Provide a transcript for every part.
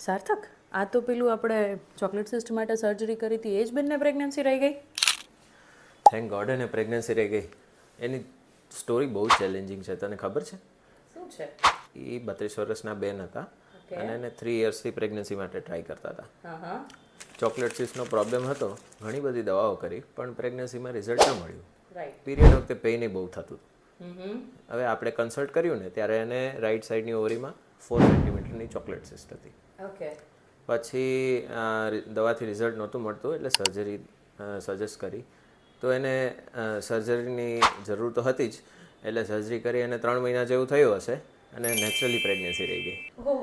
સાર્થક, આ તો પેલું આપણે ચોકલેટ સિસ્ટ માટે સર્જરી કરી હતી એ જ બેનને પ્રેગ્નન્સી રહી ગઈ? થેન્ક ગોડ એને પ્રેગ્નન્સી રહી ગઈ. એની સ્ટોરી બહુ ચેલેન્જિંગ છે, તને ખબર છે? શું છે? એ 32 વર્ષના બેન હતા અને એને 3 યર્સથી પ્રેગ્નન્સી માટે ટ્રાય કરતા હતા. હા. ચોકલેટ સિસ્ટનો પ્રોબ્લેમ હતો, ઘણી બધી દવાઓ કરી પણ પ્રેગ્નન્સીમાં રિઝલ્ટ ન મળ્યું. રાઈટ. પીરિયડ વખતે પેઇન બહુ થતું. હમ. હવે આપણે કન્સલ્ટ કર્યું ને ત્યારે એને રાઈટ સાઈડની ઓવરીમાં 4 સેન્ટીમીટરની ચોકલેટ સિસ્ટ હતી. ઓકે. પછી દવાથી રિઝલ્ટ નહોતું મળતું એટલે સર્જરી સજેસ્ટ કરી. તો એને સર્જરીની જરૂર તો હતી જ, એટલે સર્જરી કરી અને 3 મહિના જેવું થયું હશે અને નેચરલી પ્રેગ્નન્સી રહી ગઈ. ઓહ,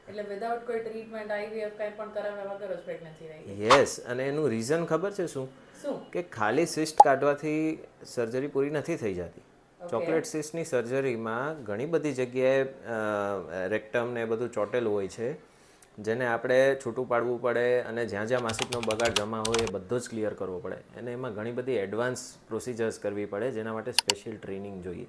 એટલે વિધાઉટ કોઈ ટ્રીટમેન્ટ આઈવીએફ કંઈ પણ કરાવ્યા વગર જ પ્રેગ્નન્સી રહી ગઈ? યસ, અને એનું રીઝન ખબર છે શું? શું? કે ખાલી સિસ્ટ કાઢવાથી સર્જરી પૂરી નથી થઈ જતી. ચોકલેટ સિસ્ટની સર્જરીમાં ઘણી બધી જગ્યાએ રેક્ટમ ને બધું ચોટેલું હોય છે, જેને આપણે છૂટું પાડવું પડે અને જ્યાં જ્યાં માસિકનો બગાડ જમા હોય એ બધો જ ક્લિયર કરવો પડે. અને એમાં ઘણી બધી એડવાન્સ પ્રોસિજર્સ કરવી પડે, જેના માટે સ્પેશિયલ ટ્રેનિંગ જોઈએ.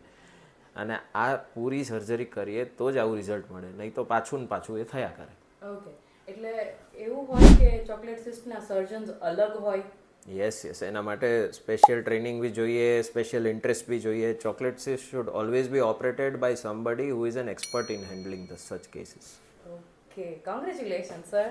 અને આ પૂરી સર્જરી કરીએ તો જ આવું રિઝલ્ટ મળે, નહીં તો પાછું ને પાછું એ થયા કરે. ઓકે, એટલે એવું હોય કે ચોકલેટ સિસ્ટના સર્જન્સ અલગ હોય? યસ, એના માટે સ્પેશિયલ ટ્રેનિંગ બી જોઈએ, સ્પેશિયલ ઇન્ટરેસ્ટ બી જોઈએ. Chocolate cyst should always be operated by somebody who is an expert in handling the such cases. Okay, congratulation sir.